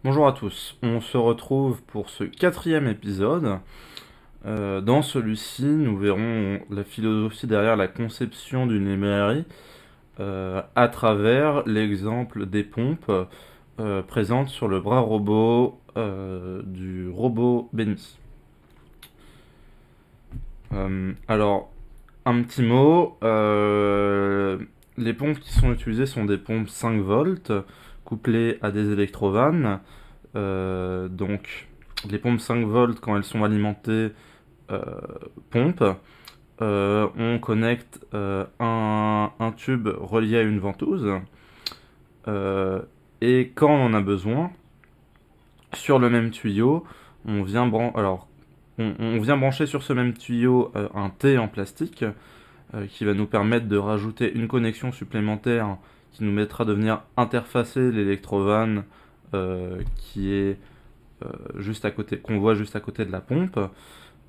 Bonjour à tous, on se retrouve pour ce quatrième épisode. Dans celui-ci, nous verrons la philosophie derrière la conception d'une librairie à travers l'exemple des pompes présentes sur le bras robot du robot Benny. Alors, un petit mot, les pompes qui sont utilisées sont des pompes 5 volts couplées à des électrovannes. Donc, les pompes 5 volts, quand elles sont alimentées euh, pompe, on connecte un tube relié à une ventouse. Et quand on en a besoin, sur le même tuyau, on vient brancher sur ce même tuyau un T en plastique qui va nous permettre de rajouter une connexion supplémentaire qui nous mettra de venir interfacer l'électrovanne qui est juste à côté, qu'on voit juste à côté de la pompe,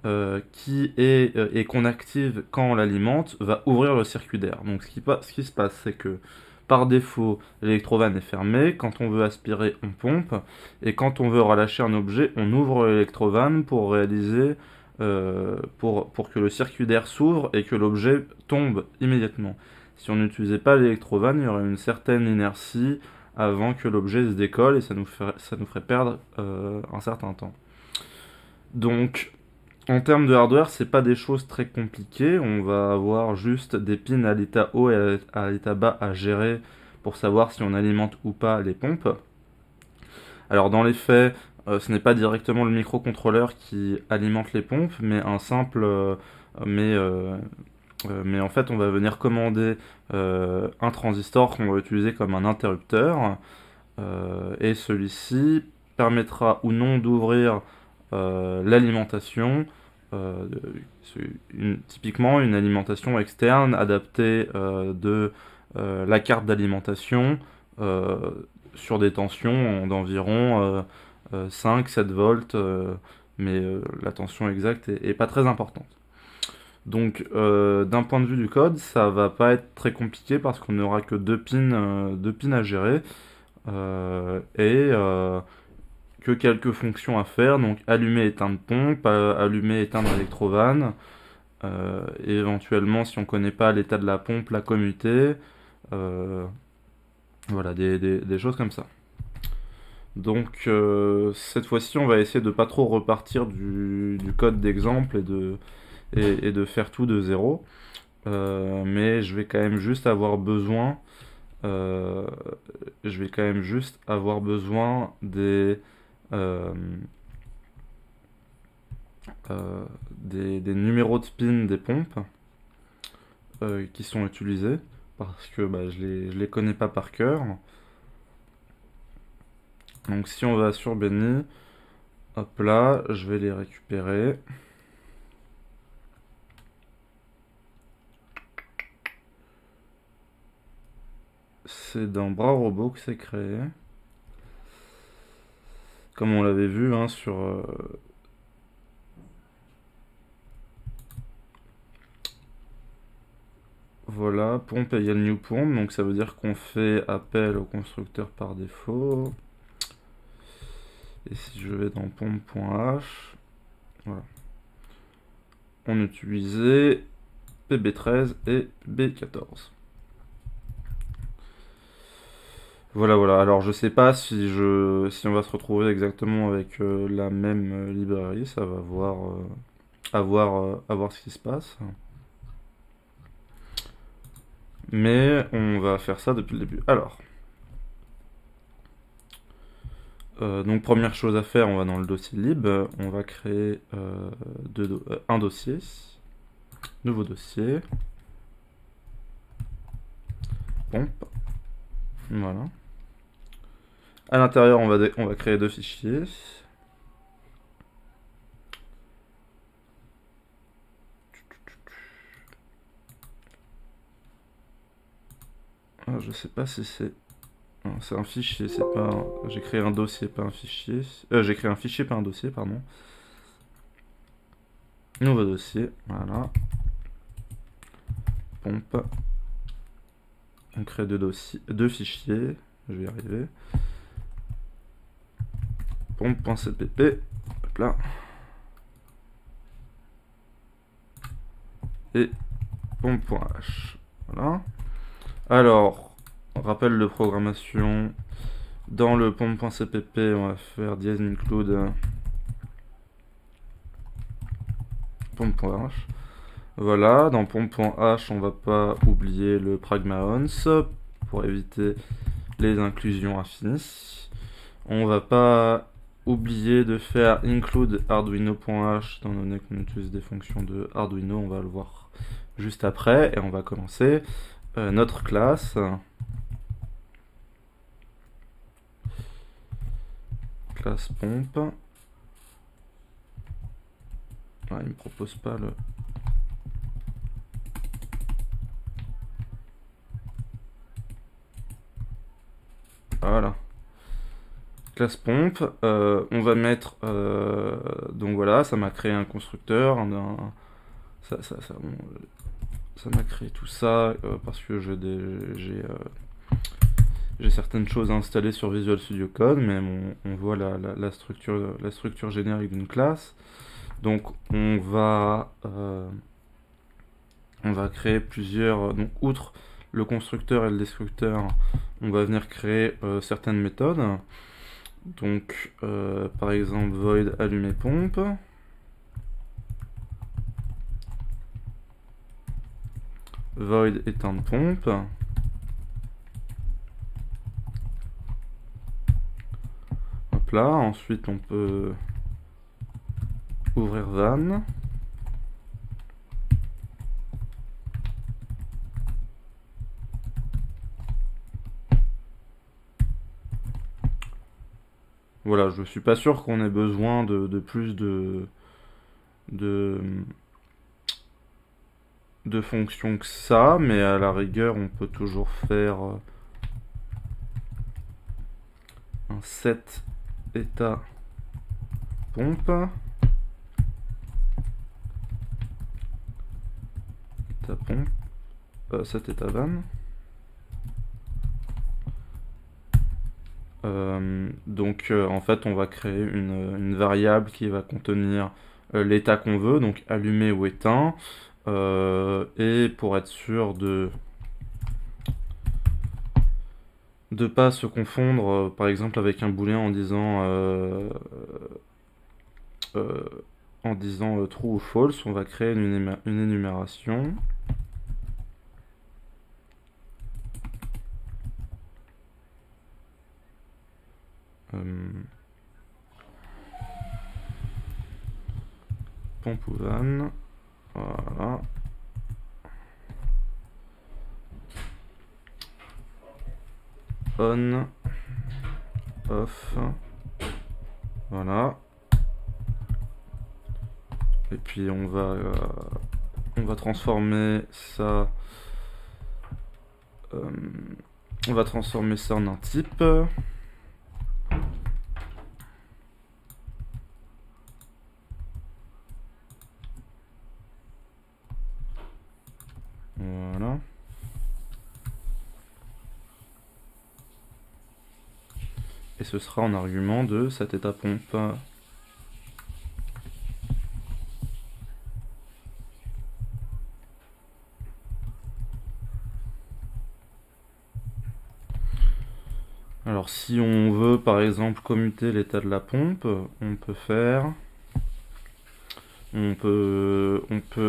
et qu'on active quand on l'alimente, va ouvrir le circuit d'air. Donc ce qui se passe, c'est que par défaut, l'électrovanne est fermée. Quand on veut aspirer, on pompe. Et quand on veut relâcher un objet, on ouvre l'électrovanne pour réaliser, pour que le circuit d'air s'ouvre et que l'objet tombe immédiatement. Si on n'utilisait pas l'électrovanne, il y aurait une certaine inertie avant que l'objet se décolle et ça nous ferait perdre un certain temps. Donc, en termes de hardware, c'est pas des choses très compliquées. On va avoir juste des pins à l'état haut et à l'état bas à gérer pour savoir si on alimente ou pas les pompes. Alors, dans les faits, ce n'est pas directement le microcontrôleur qui alimente les pompes, mais un simple. Mais, euh, mais en fait, on va venir commander un transistor qu'on va utiliser comme un interrupteur. Et celui-ci permettra ou non d'ouvrir l'alimentation, euh, typiquement une alimentation externe adaptée de la carte d'alimentation euh, sur des tensions d'environ 5-7 volts, mais la tension exacte est pas très importante. Donc d'un point de vue du code, ça va pas être très compliqué parce qu'on n'aura que deux pins à gérer et que quelques fonctions à faire, donc allumer éteindre pompe, allumer éteindre électrovanne, et éventuellement si on connaît pas l'état de la pompe, la commuter, euh, voilà, des choses comme ça. Donc cette fois-ci on va essayer de pas trop repartir du code d'exemple et de faire tout de zéro. Mais je vais quand même juste avoir besoin euh, euh, des numéros de pin des pompes qui sont utilisés parce que bah, je les connais pas par cœur. Donc si on va sur Benny, hop là, je vais les récupérer. C'est dans Bras Robot que c'est créé. Comme on l'avait vu hein, sur... voilà, pompe égale new pompe, donc ça veut dire qu'on fait appel au constructeur par défaut. Et si je vais dans pompe.h, voilà. On utilisait PB13 et PB14. Voilà. Alors je sais pas si on va se retrouver exactement avec la même librairie, ça va voir à voir ce qui se passe. Mais on va faire ça depuis le début. Alors, donc première chose à faire, on va dans le dossier lib, on va créer un dossier, nouveau dossier, pompe, voilà. À l'intérieur, on va créer deux fichiers. Ah, je sais pas si c'est... C'est un fichier, c'est pas un... J'ai créé un dossier, pas un fichier. J'ai créé un fichier, pas un dossier, pardon. Nouveau dossier, voilà. Pompe. On crée deux fichiers. Je vais y arriver. pompe.cpp, hop là, et pompe.h. Voilà. Alors, rappel de programmation. Dans le pompe.cpp, on va faire -include pompe.h. Voilà, dans pompe.h, on va pas oublier le pragma-ons pour éviter les inclusions infinies. On va pas oublier de faire include arduino.h, étant donné qu'on utilise des fonctions de Arduino, on va le voir juste après, et on va commencer notre classe. Classe pompe. Ah, il me propose pas le... Voilà. Classe pompe. On va mettre... donc voilà, ça m'a créé un constructeur. Ça m'a créé tout ça parce que j'ai certaines choses à installer sur Visual Studio Code, mais on voit la structure générique d'une classe. Donc on va créer plusieurs... donc outre le constructeur et le destructeur, on va venir créer certaines méthodes. Donc par exemple void allumer pompe. Void éteindre pompe. Hop là, ensuite on peut ouvrir van. Voilà, je suis pas sûr qu'on ait besoin de plus de fonctions que ça, mais à la rigueur on peut toujours faire un set état pompe, état pompe, set état van. Donc en fait on va créer une variable qui va contenir l'état qu'on veut, donc allumé ou éteint, et pour être sûr de pas se confondre par exemple avec un booléen en disant true ou false, on va créer une énumération. Pompe ou van, voilà. On, off, voilà. Et puis on va transformer ça. On va transformer ça en un type. Voilà. Et ce sera en argument de cet état pompe. Alors si on veut par exemple commuter l'état de la pompe, on peut faire... On peut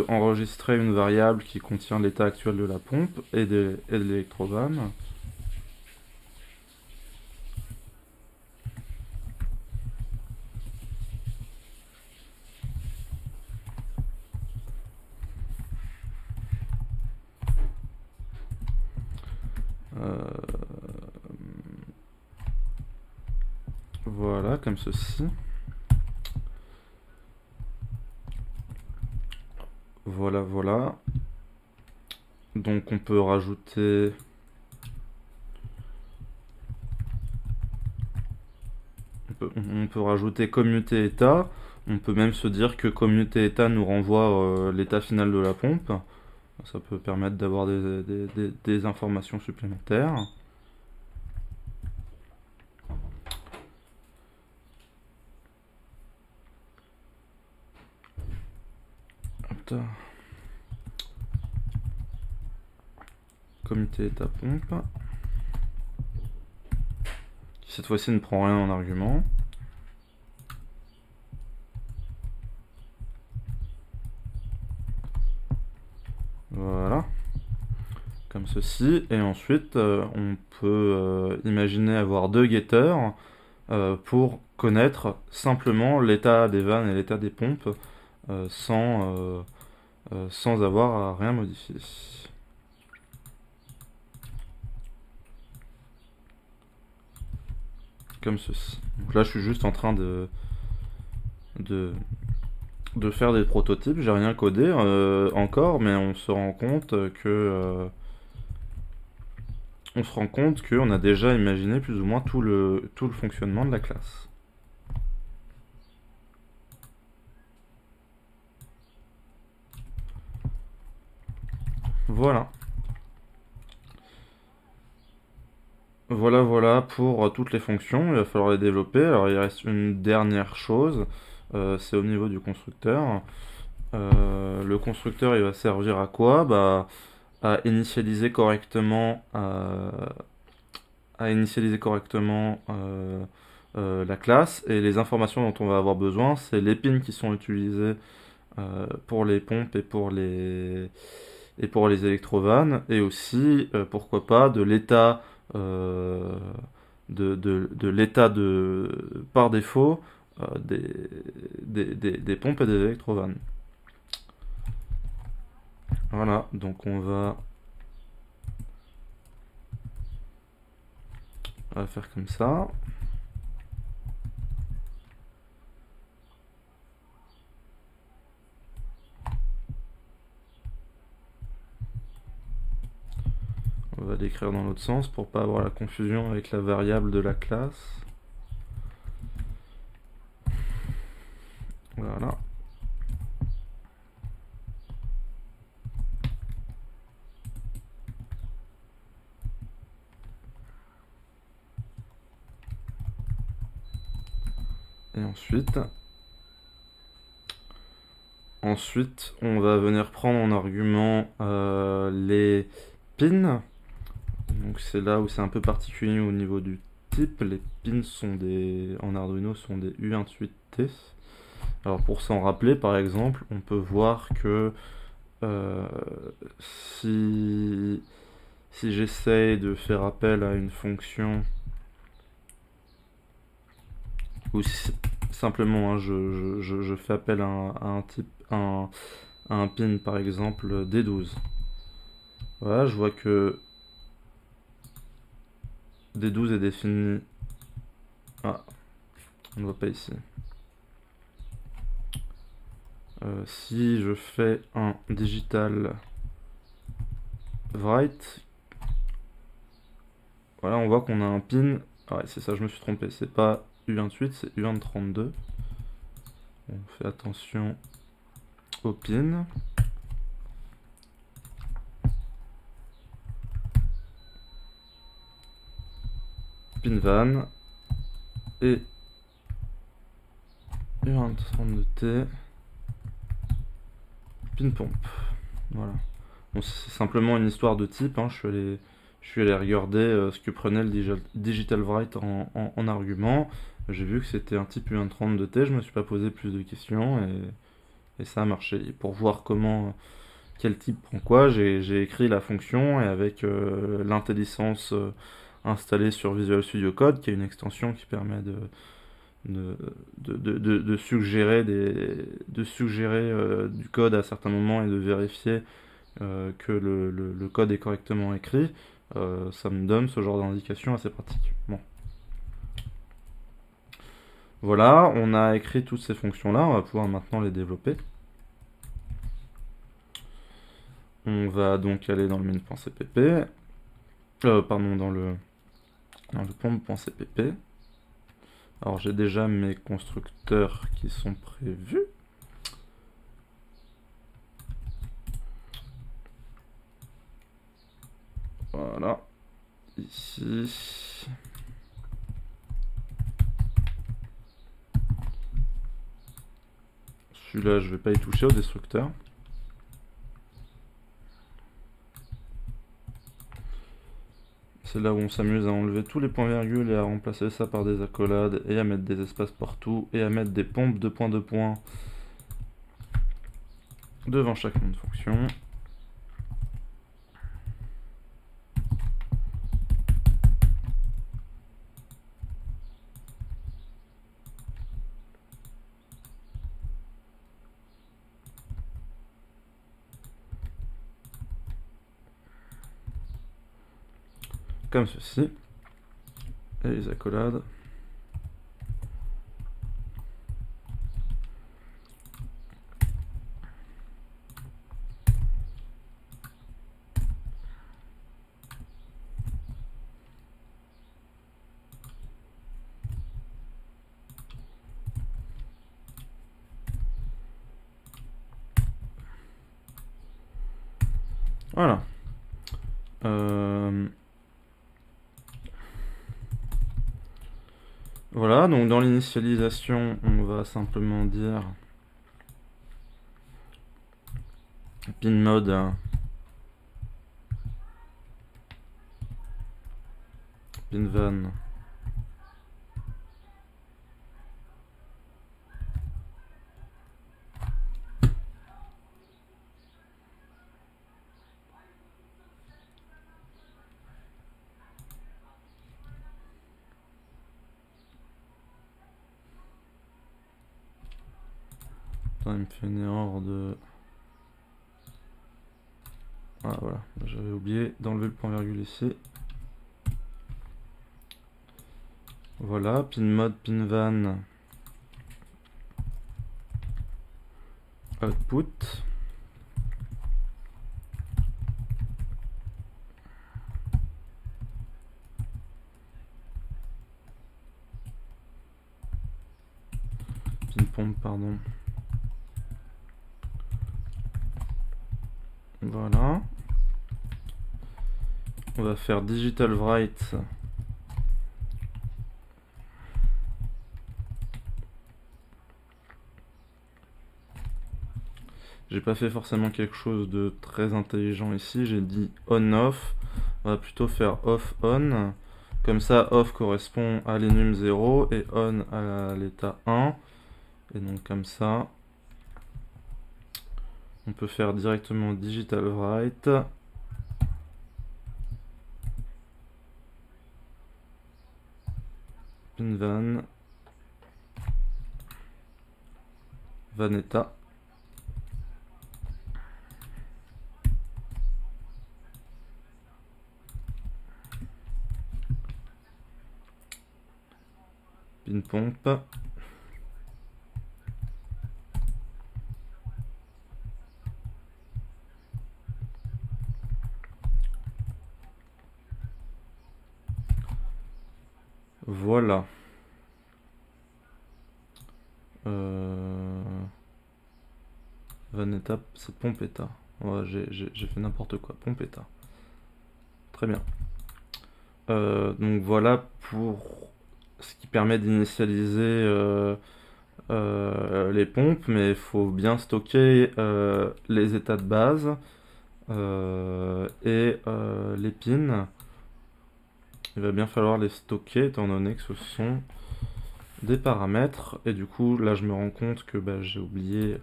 enregistrer une variable qui contient l'état actuel de la pompe et de l'électrovan. Voilà, comme ceci. Voilà, voilà. Donc on peut rajouter... On peut rajouter commuter état. On peut même se dire que commuter état nous renvoie l'état final de la pompe. Ça peut permettre d'avoir des informations supplémentaires. comité état pompe, qui cette fois-ci ne prend rien en argument. Voilà, comme ceci. Et ensuite, on peut imaginer avoir deux getters pour connaître simplement l'état des vannes et l'état des pompes sans avoir à rien modifier. Comme ceci. Donc là, je suis juste en train de faire des prototypes. J'ai rien codé encore, mais on se rend compte que qu'on a déjà imaginé plus ou moins tout le fonctionnement de la classe. Voilà. Voilà pour toutes les fonctions. Il va falloir les développer. Alors il reste une dernière chose, c'est au niveau du constructeur. Le constructeur, il va servir à quoi? Bah, à initialiser correctement, la classe, et les informations dont on va avoir besoin, c'est les pins qui sont utilisés pour les pompes et pour les électrovannes, et aussi pourquoi pas de l'état par défaut des pompes et des électrovannes. Voilà, donc on va faire comme ça. On va l'écrire dans l'autre sens pour pas avoir la confusion avec la variable de la classe. Voilà. Et ensuite, on va venir prendre en argument les pins. Donc c'est là où c'est un peu particulier au niveau du type. Les pins en Arduino sont des U28T. Alors pour s'en rappeler, par exemple, on peut voir que si j'essaye de faire appel à une fonction, ou si simplement hein, je fais appel à un pin, par exemple D12. Voilà, je vois que D12 est défini. Ah, on ne voit pas ici. Si je fais un digital write, voilà, on voit qu'on a un pin. Ah ouais, c'est ça, je me suis trompé. C'est pas U28, c'est U132. On fait attention au pin. Pin van et U132T. Pin pompe. Voilà. Bon, c'est simplement une histoire de type. Hein. Je suis allé regarder ce que prenait le digital write en argument. J'ai vu que c'était un type U132T. Je me suis pas posé plus de questions et ça a marché. Et pour voir quel type prend quoi, j'ai écrit la fonction, et avec l'intelligence installée sur Visual Studio Code, qui est une extension qui permet de suggérer du code à certains moments et de vérifier que le code est correctement écrit, ça me donne ce genre d'indication assez pratique. Bon. Voilà, on a écrit toutes ces fonctions-là, on va pouvoir maintenant les développer. On va donc aller dans le min.cpp, pardon, dans le pompe.cpp. Alors j'ai déjà mes constructeurs qui sont prévus. Voilà, ici. Celui-là, je vais pas y toucher au destructeur. C'est là où on s'amuse à enlever tous les points-virgules et à remplacer ça par des accolades et à mettre des espaces partout et à mettre des pompes de points devant chaque nom de fonction. Comme ceci. Et les accolades. Voilà. Voilà, donc dans l'initialisation, on va simplement dire pin mode pinvan il me fait une erreur de... Ah voilà, j'avais oublié d'enlever le point virgule ici. Voilà, pin mode pinvan output. Pin pompe, pardon. Voilà. On va faire digital write. J'ai pas fait forcément quelque chose de très intelligent ici, j'ai dit on-off. On va plutôt faire off-on. Comme ça, off correspond à l'enum 0 et on à l'état 1. Et donc comme ça, on peut faire directement digital write. Pinvan vanetta. Pin pompe. Voilà. Vanetta, c'est pompetta. Ouais, j'ai fait n'importe quoi. Pompetta. Très bien. Donc voilà pour ce qui permet d'initialiser les pompes, mais il faut bien stocker les états de base et les pins. Il va bien falloir les stocker étant donné que ce sont des paramètres. Et du coup, là, je me rends compte que bah, j'ai oublié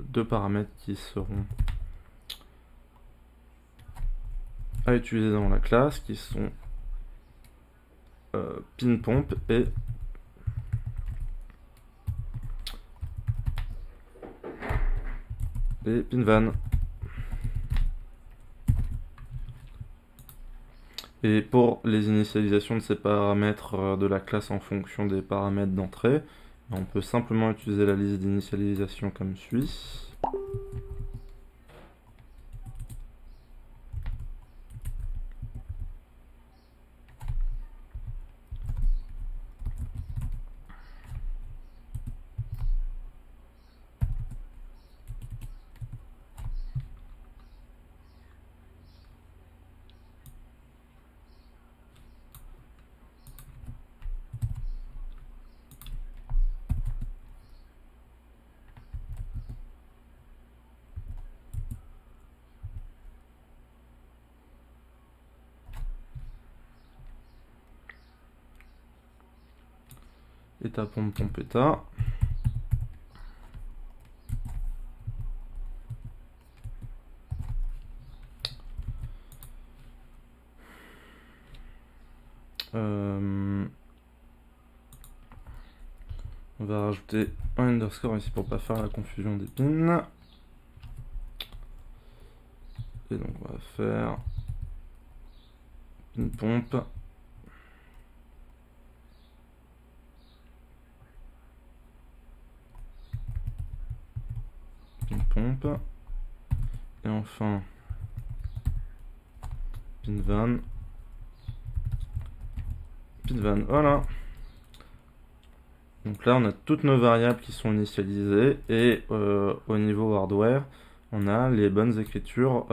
deux paramètres qui seront à utiliser dans la classe, qui sont pin pompe et pinvan. Et pour les initialisations de ces paramètres de la classe en fonction des paramètres d'entrée, on peut simplement utiliser la liste d'initialisation comme suit. état pompe, pompe état. On va rajouter un underscore ici pour pas faire la confusion des pins. Et donc on va faire une pompe. Une pompe. Et enfin pin van. Pin van, voilà. Donc là on a toutes nos variables qui sont initialisées et au niveau hardware on a les bonnes écritures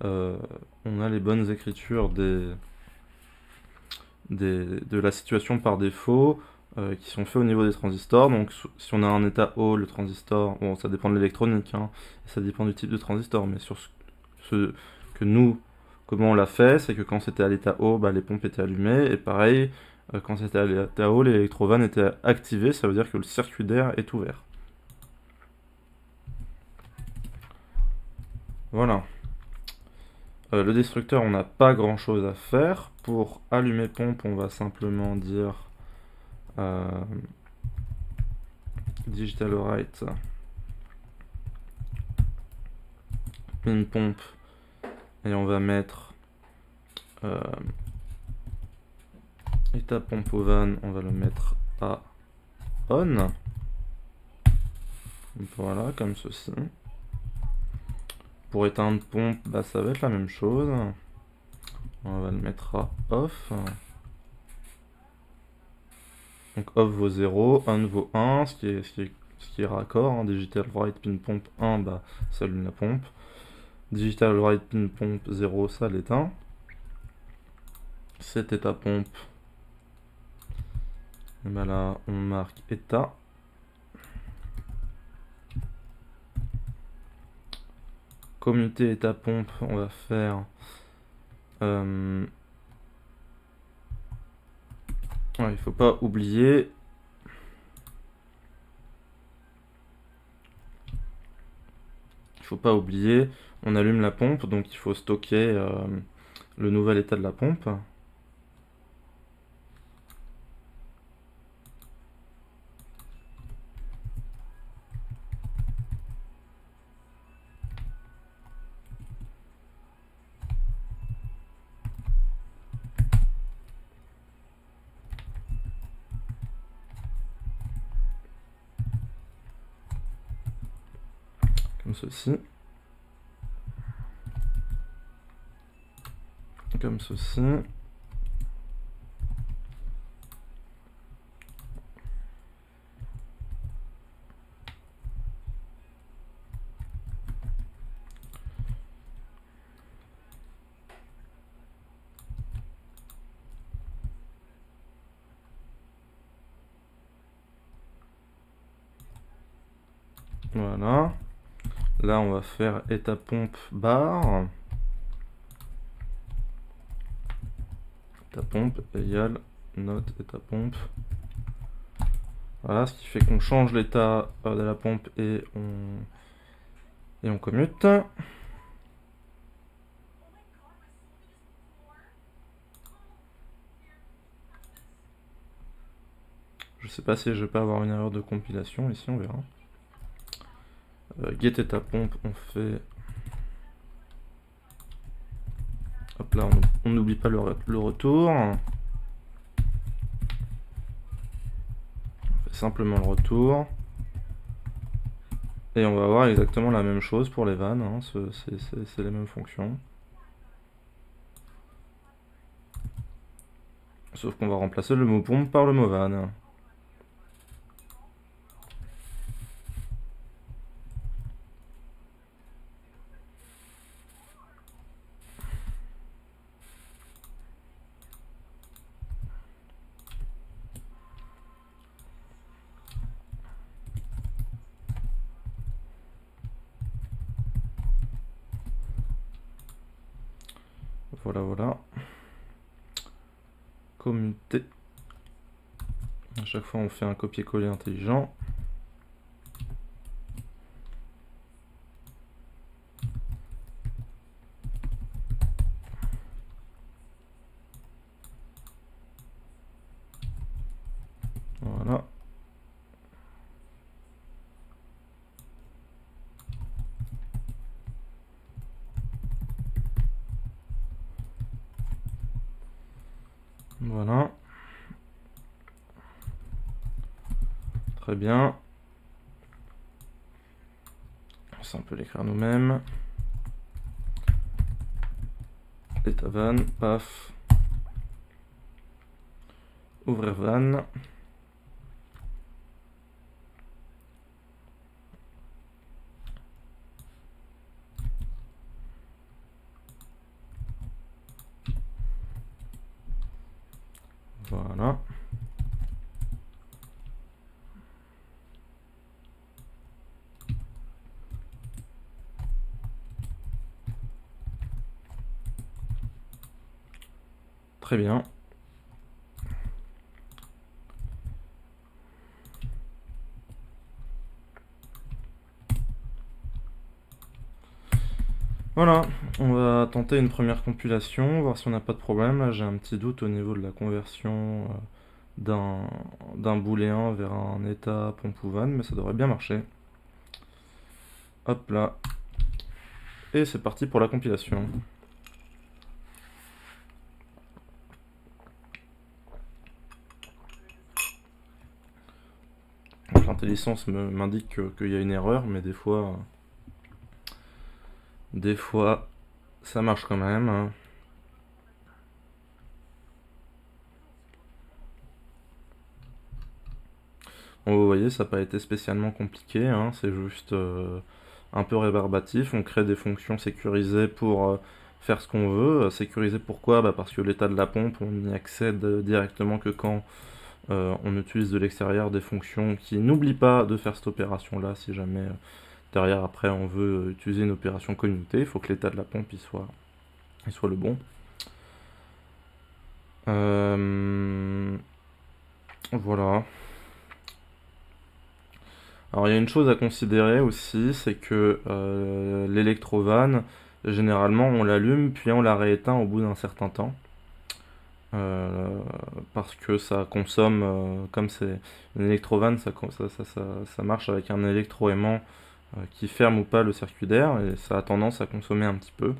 de la situation par défaut qui sont faits au niveau des transistors. Donc si on a un état haut, le transistor, bon ça dépend de l'électronique, hein, et ça dépend du type de transistor, mais sur ce que nous, comment on l'a fait, c'est que quand c'était à l'état haut, bah, les pompes étaient allumées, et pareil, quand c'était à l'état haut, l'électrovanne était activé, ça veut dire que le circuit d'air est ouvert. Voilà. Le destructeur, on n'a pas grand chose à faire. Pour allumer pompe, on va simplement dire digital write pin pompe et on va mettre état pompe au van, on va le mettre à on. Voilà, comme ceci. Pour éteindre pompe, bah, ça va être la même chose. On va le mettre à off. Donc off vaut 0, on vaut 1, ce qui est raccord. Hein. Digital write pin pompe 1, bah, ça allume la pompe. Digital write pin pompe 0, ça l'éteint. Cet état pompe, et bah là on marque état. Commuter état pompe, on va faire ouais, il faut pas oublier on allume la pompe, donc il faut stocker le nouvel état de la pompe. Comme ceci. Comme ceci. Voilà. Là, on va faire état pompe bar. État pompe égale note état pompe. Voilà, ce qui fait qu'on change l'état de la pompe et on commute. Je sais pas si je peux avoir une erreur de compilation ici, on verra. Get état pompe, on fait. Hop là, on n'oublie pas le retour. On fait simplement le retour. Et on va avoir exactement la même chose pour les vannes, hein. C'est les mêmes fonctions. Sauf qu'on va remplacer le mot pompe par le mot vanne. Voilà, voilà. Commuter. À chaque fois, on fait un copier-coller intelligent. Voilà. Voilà. Très bien. Ça, on peut l'écrire nous-mêmes. État van, paf. Ouvrir van. Voilà. Très bien. Voilà, on va tenter une première compilation, voir si on n'a pas de problème. Là, j'ai un petit doute au niveau de la conversion d'un booléen vers un état pompe ou van, mais ça devrait bien marcher. Hop là. Et c'est parti pour la compilation. L'intelligence m'indique qu'il y a une erreur, mais des fois ça marche quand même. Bon, vous voyez, ça n'a pas été spécialement compliqué, hein, c'est juste un peu rébarbatif. On crée des fonctions sécurisées pour faire ce qu'on veut. Sécurisées pourquoi? Bah parce que l'état de la pompe, on n'y accède directement que quand on utilise de l'extérieur des fonctions qui n'oublient pas de faire cette opération-là. Si jamais derrière, après, on veut utiliser une opération commutée, il faut que l'état de la pompe il soit le bon. Voilà. Alors il y a une chose à considérer aussi, c'est que l'électrovanne, généralement on l'allume puis on la rééteint au bout d'un certain temps. Parce que ça consomme, comme c'est une électrovanne, ça marche avec un électroaimant qui ferme ou pas le circuit d'air et ça a tendance à consommer un petit peu.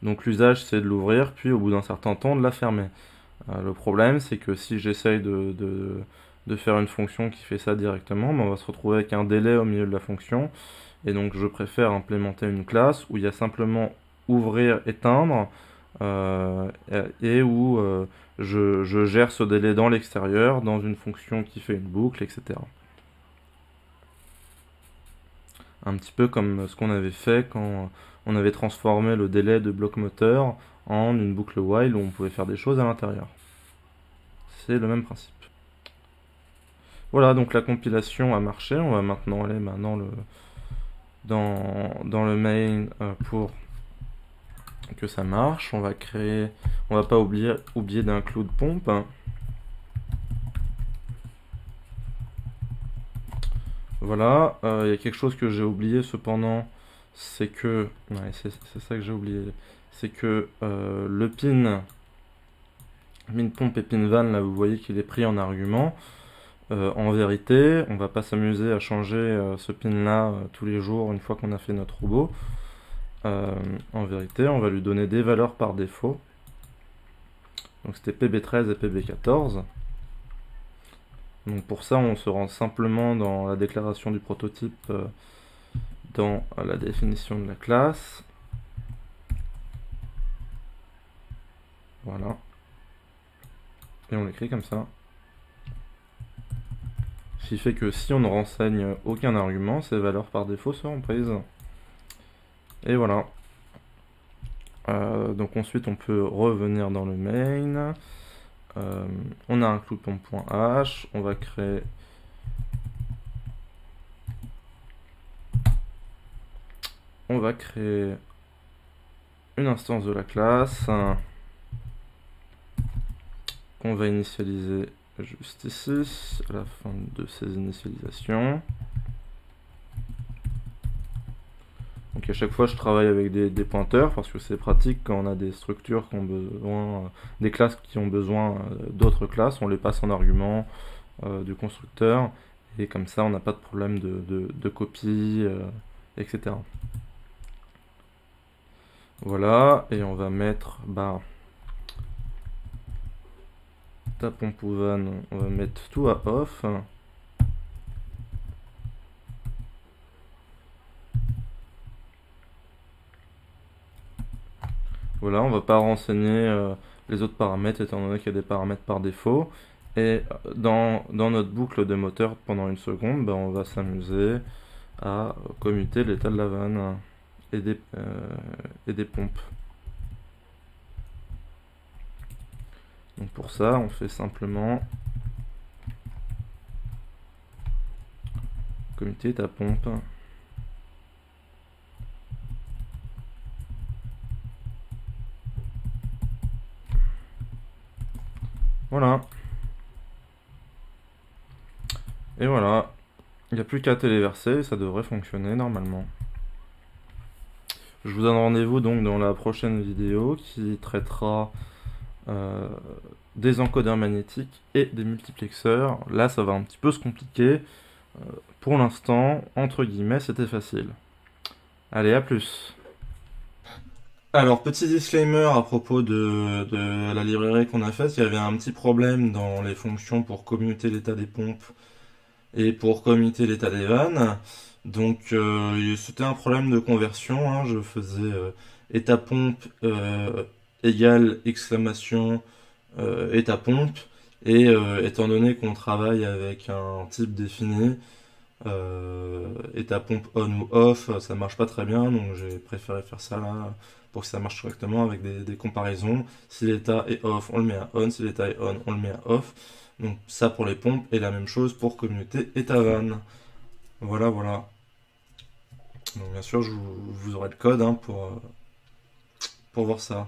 Donc l'usage c'est de l'ouvrir puis au bout d'un certain temps de la fermer. Le problème c'est que si j'essaye de faire une fonction qui fait ça directement, ben on va se retrouver avec un délai au milieu de la fonction et donc je préfère implémenter une classe où il y a simplement ouvrir, éteindre et où je gère ce délai dans l'extérieur, dans une fonction qui fait une boucle, etc. Un petit peu comme ce qu'on avait fait quand on avait transformé le délai de bloc moteur en une boucle while où on pouvait faire des choses à l'intérieur. C'est le même principe. Voilà, donc la compilation a marché. On va maintenant aller dans le main pour que ça marche. On va créer, on va pas oublier d'include pompe. Voilà, il y a quelque chose que j'ai oublié cependant, c'est que, ouais, c'est ça que j'ai oublié, c'est que le pin pompe et pin van, là vous voyez qu'il est pris en argument. En vérité, on va pas s'amuser à changer ce pin là tous les jours une fois qu'on a fait notre robot. En vérité, on va lui donner des valeurs par défaut. Donc c'était PB13 et PB14. Donc pour ça, on se rend simplement dans la déclaration du prototype, dans la définition de la classe. Voilà. Et on l'écrit comme ça. Ce qui fait que si on ne renseigne aucun argument, ces valeurs par défaut seront prises. Et voilà. Donc ensuite on peut revenir dans le main. On a include pompe.h. On va créer une instance de la classe qu'on va initialiser juste ici, à la fin de ces initialisations. Donc à chaque fois je travaille avec des pointeurs parce que c'est pratique quand on a des structures qui ont besoin, des classes qui ont besoin d'autres classes, on les passe en argument du constructeur et comme ça on n'a pas de problème de copie, etc. Voilà, et on va mettre ta pompe ou vanne, on va mettre tout à off. Voilà, on va pas renseigner les autres paramètres étant donné qu'il y a des paramètres par défaut. Et dans notre boucle de moteur pendant une seconde, on va s'amuser à commuter l'état de la vanne et des pompes. Donc pour ça, on fait simplement commuter ta pompe. Voilà. Et voilà. Il n'y a plus qu'à téléverser, ça devrait fonctionner normalement. Je vous donne rendez-vous donc dans la prochaine vidéo qui traitera des encodeurs magnétiques et des multiplexeurs. Là, ça va un petit peu se compliquer. Pour l'instant, entre guillemets, c'était facile. Allez, à plus. Alors, petit disclaimer à propos de la librairie qu'on a faite, il y avait un petit problème dans les fonctions pour commuter l'état des pompes et pour commuter l'état des vannes. Donc, c'était un problème de conversion, hein. Je faisais état pompe égale exclamation état pompe, et étant donné qu'on travaille avec un type défini, état pompe on ou off, ça marche pas très bien, donc j'ai préféré faire ça là pour que ça marche correctement avec des comparaisons. Si l'état est off, on le met à on, si l'état est on, on le met à off. Donc ça pour les pompes, et la même chose pour commuter état vanne. Voilà, voilà. Donc bien sûr, vous aurez le code hein, pour voir ça.